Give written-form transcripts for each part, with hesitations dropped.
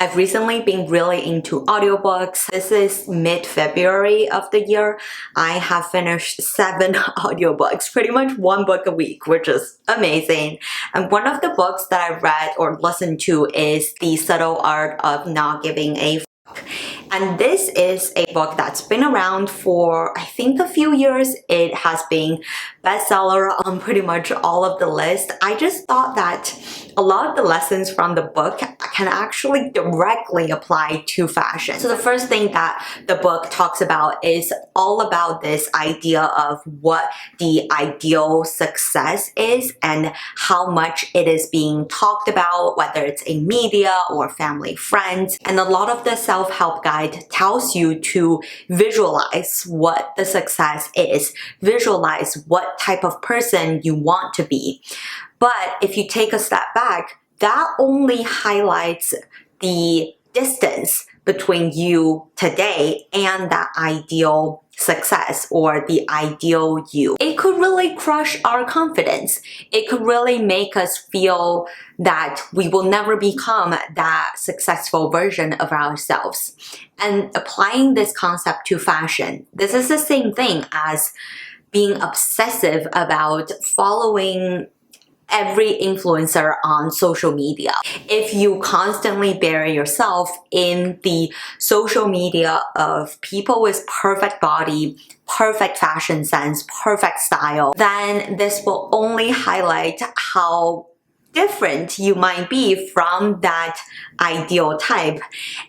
I've recently been really into audiobooks. This is mid-February of the year. I have finished 7 audiobooks, pretty much 1 book a week, which is amazing. And one of the books that I read or listened to is The Subtle Art of Not Giving a F**k. And this is a book that's been around for, I think, a few years. It has been bestseller on pretty much all of the lists. I just thought that a lot of the lessons from the book can actually directly apply to fashion. So the first thing that the book talks about is all about this idea of what the ideal success is and how much it is being talked about, whether it's in media or family, friends. And a lot of the self-help guide tells you to visualize what the success is, visualize what type of person you want to be. But if you take a step back, that only highlights the distance between you today and that ideal success or the ideal you. It could really crush our confidence. It could really make us feel that we will never become that successful version of ourselves. And applying this concept to fashion, this is the same thing as being obsessive about following every influencer on social media. If you constantly bury yourself in the social media of people with perfect body, perfect fashion sense, perfect style, then this will only highlight how different you might be from that ideal type.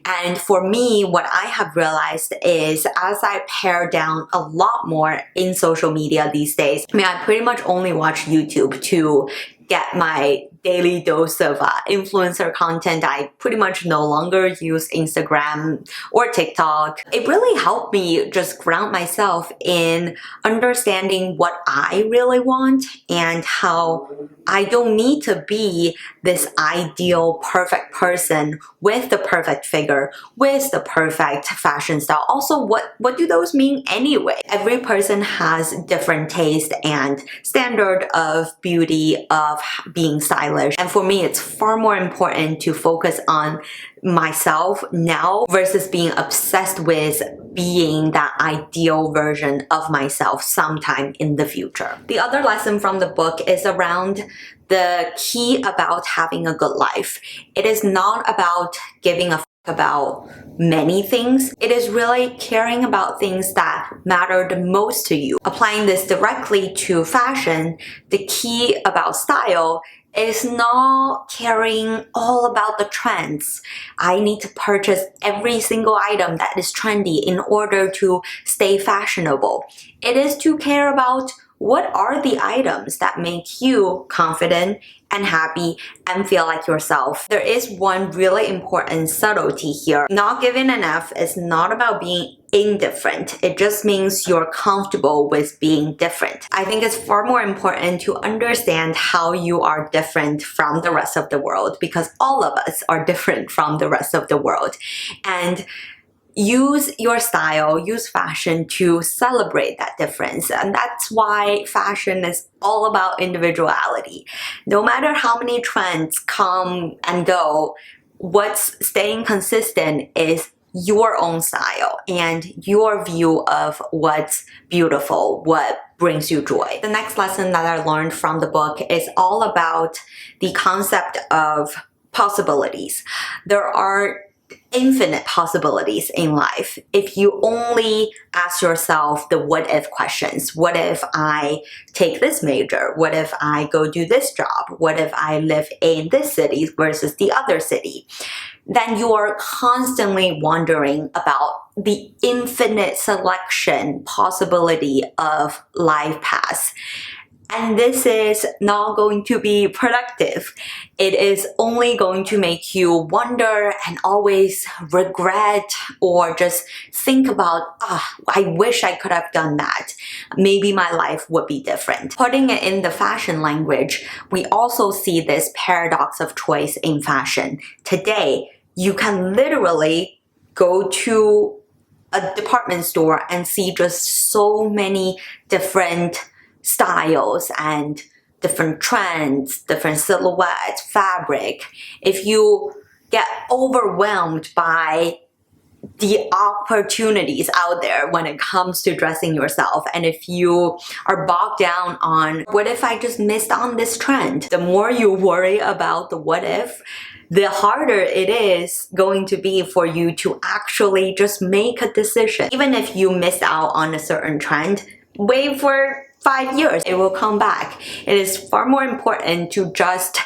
And for me, what I have realized is as I pare down a lot more in social media these days, I pretty much only watch YouTube to get my daily dose of influencer content. I pretty much no longer use Instagram or TikTok. It really helped me just ground myself in understanding what I really want and how I don't need to be this ideal perfect person with the perfect figure, with the perfect fashion style. Also, what do those mean anyway? Every person has different taste and standard of beauty, of being stylish. And for me, it's far more important to focus on myself now versus being obsessed with being that ideal version of myself sometime in the future. The other lesson from the book is around the key about having a good life. It is not about giving a f**k about many things. It is really caring about things that matter the most to you. Applying this directly to fashion, the key about style is not caring all about the trends. I need to purchase every single item that is trendy in order to stay fashionable. It is to care about what are the items that make you confident and happy and feel like yourself. There is one really important subtlety here. Not giving an F is not about being indifferent. It just means you're comfortable with being different. I think it's far more important to understand how you are different from the rest of the world, because all of us are different from the rest of the world. And use your style, use fashion to celebrate that difference. And that's why fashion is all about individuality. No matter how many trends come and go, what's staying consistent is your own style and your view of what's beautiful, what brings you joy. The next lesson that I learned from the book is all about the concept of possibilities. There are infinite possibilities in life if you only ask yourself the what if questions. What if I take this major? What if I go do this job? What if I live in this city versus the other city? Then you are constantly wondering about the infinite selection possibility of life paths. And this is not going to be productive. It is only going to make you wonder and always regret or just think about, I wish I could have done that. Maybe my life would be different. Putting it in the fashion language, we also see this paradox of choice in fashion. Today, you can literally go to a department store and see just so many different styles and different trends, different silhouettes, fabric. If you get overwhelmed by the opportunities out there when it comes to dressing yourself. And if you are bogged down on, what if I just missed on this trend? The more you worry about the what if, the harder it is going to be for you to actually just make a decision. Even if you miss out on a certain trend, wait for 5 years, it will come back. It is far more important to just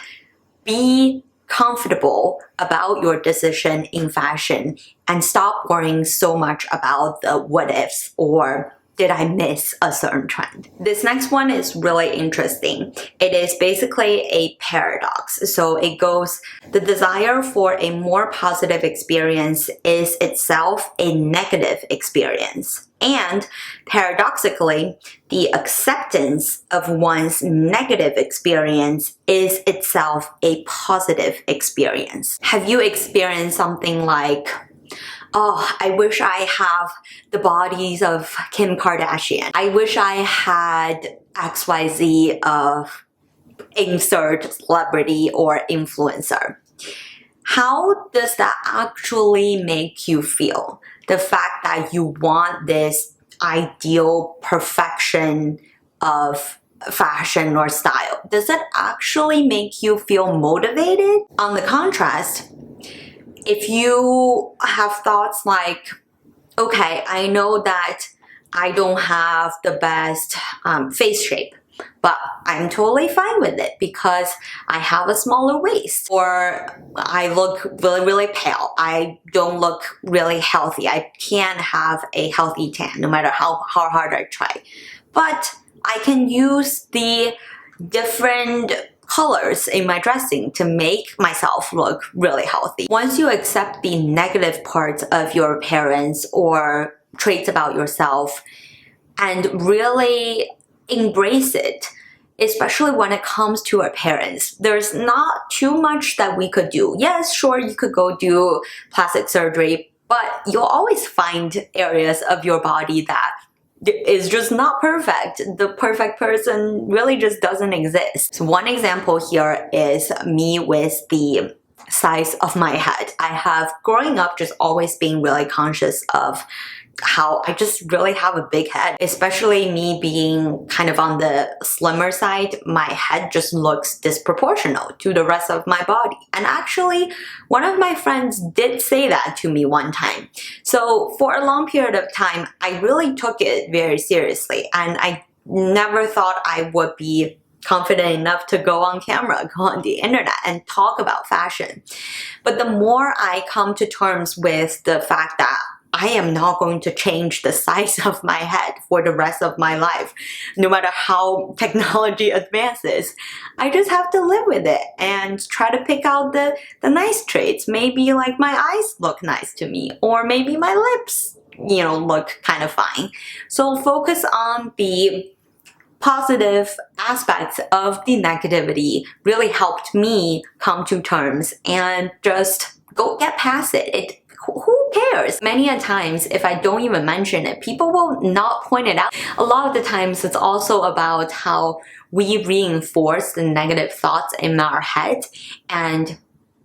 be comfortable about your decision in fashion and stop worrying so much about the what ifs or did I miss a certain trend. This next one is really interesting. It is basically a paradox. So it goes, the desire for a more positive experience is itself a negative experience. And paradoxically, the acceptance of one's negative experience is itself a positive experience. Have you experienced something like, oh, I wish I have the bodies of Kim Kardashian. I wish I had XYZ of insert celebrity or influencer. How does that actually make you feel? The fact that you want this ideal perfection of fashion or style, does it actually make you feel motivated? On the contrast, if you have thoughts like, okay, I know that I don't have the best face shape, but I'm totally fine with it because I have a smaller waist, or I look really, really pale. I don't look really healthy. I can't have a healthy tan no matter how hard I try. But I can use the different colors in my dressing to make myself look really healthy. Once you accept the negative parts of your appearance or traits about yourself and really embrace it, especially when it comes to appearance, there's not too much that we could do. Yes, sure, you could go do plastic surgery, but you'll always find areas of your body that is just not perfect. The perfect person really just doesn't exist. So one example here is me with the size of my head. I have, growing up, just always being really conscious of how I just really have a big head, especially me being kind of on the slimmer side. My head just looks disproportional to the rest of my body. And actually, one of my friends did say that to me one time. So for a long period of time, I really took it very seriously, and I never thought I would be confident enough to go on camera, go on the internet and talk about fashion. But the more I come to terms with the fact that I am not going to change the size of my head for the rest of my life, no matter how technology advances. I just have to live with it and try to pick out the nice traits. Maybe like my eyes look nice to me, or maybe my lips, look kind of fine. So focus on the positive aspects of the negativity really helped me come to terms and just go get past it. Who cares? Many a times, if I don't even mention it, people will not point it out. A lot of the times, it's also about how we reinforce the negative thoughts in our head, and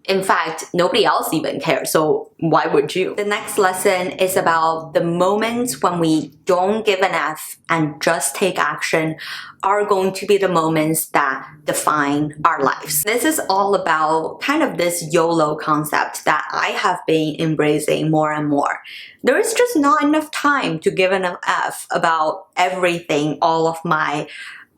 in fact, nobody else even cares, so why would you? The next lesson is about the moments when we don't give an F and just take action are going to be the moments that define our lives. This is all about kind of this YOLO concept that I have been embracing more and more. There is just not enough time to give an F about everything, all of my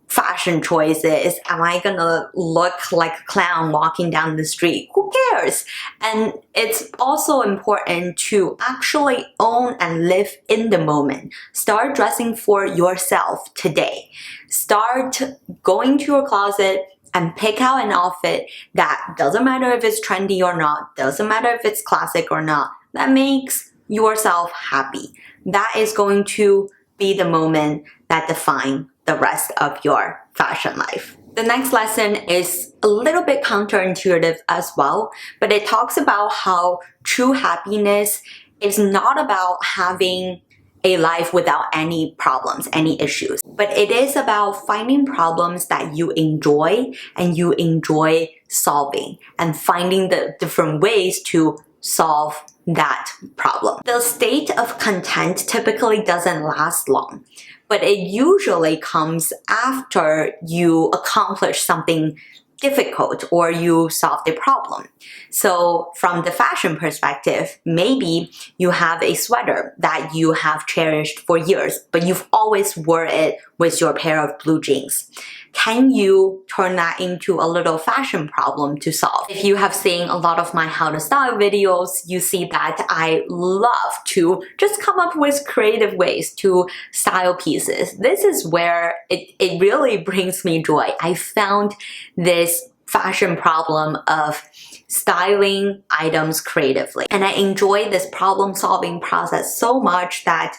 fashion choices. Am I gonna look like a clown walking down the street? Who cares? And it's also important to actually own and live in the moment. Start dressing for yourself today. Start going to your closet and pick out an outfit that doesn't matter if it's trendy or not, doesn't matter if it's classic or not, that makes yourself happy. That is going to be the moment that defines the rest of your fashion life. The next lesson is a little bit counterintuitive as well, but it talks about how true happiness is not about having a life without any problems, any issues. But it is about finding problems that you enjoy and you enjoy solving and finding the different ways to solve that problem. The state of content typically doesn't last long, but it usually comes after you accomplish something difficult or you solve the problem. So from the fashion perspective, maybe you have a sweater that you have cherished for years, but you've always wore it with your pair of blue jeans. Can you turn that into a little fashion problem to solve? If you have seen a lot of my how to style videos, you see that I love to just come up with creative ways to style pieces. This is where it really brings me joy. I found this fashion problem of styling items creatively. And I enjoy this problem solving process so much that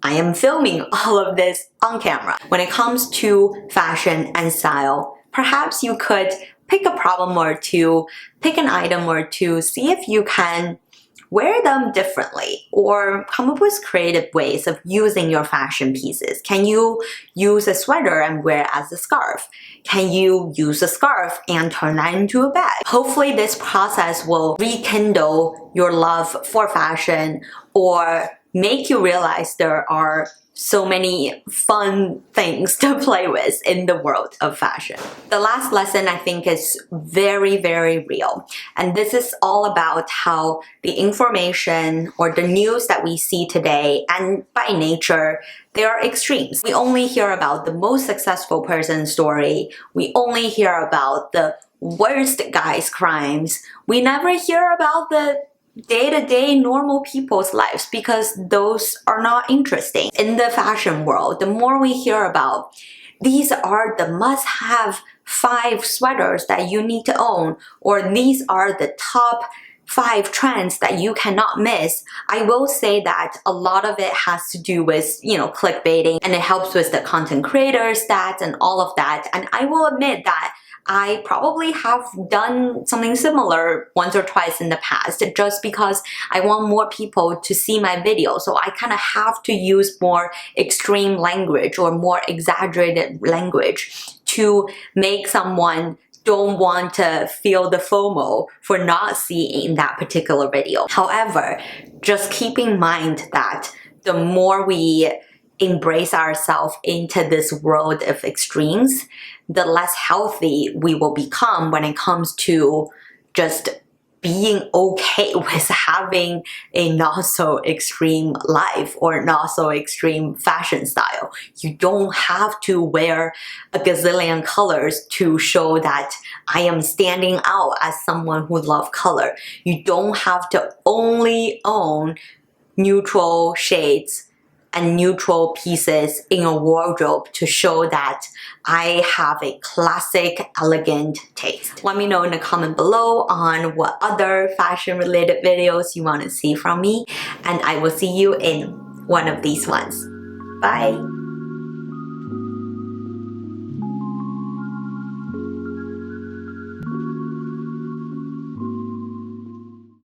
I am filming all of this on camera. When it comes to fashion and style, perhaps you could pick a problem or two, pick an item or two, see if you can wear them differently or come up with creative ways of using your fashion pieces. Can you use a sweater and wear it as a scarf? Can you use a scarf and turn that into a bag? Hopefully this process will rekindle your love for fashion or make you realize there are so many fun things to play with in the world of fashion. The last lesson I think is very, very real. And this is all about how the information or the news that we see today, and by nature, there are extremes. We only hear about the most successful person's story. We only hear about the worst guy's crimes. We never hear about the day-to-day normal people's lives because those are not interesting. In the fashion world, the more we hear about these are the must-have 5 sweaters that you need to own, or these are the top 5 trends that you cannot miss, I will say that a lot of it has to do with, clickbaiting, and it helps with the content creator stats and all of that. And I will admit that I probably have done something similar once or twice in the past just because I want more people to see my video. So I kind of have to use more extreme language or more exaggerated language to make someone don't want to feel the FOMO for not seeing that particular video. However, just keep in mind that the more we embrace ourselves into this world of extremes, the less healthy we will become when it comes to just being okay with having a not so extreme life or not so extreme fashion style. You don't have to wear a gazillion colors to show that I am standing out as someone who loves color. You don't have to only own neutral shades and neutral pieces in a wardrobe to show that I have a classic, elegant taste. Let me know in the comment below on what other fashion related videos you want to see from me, and I will see you in one of these ones. Bye!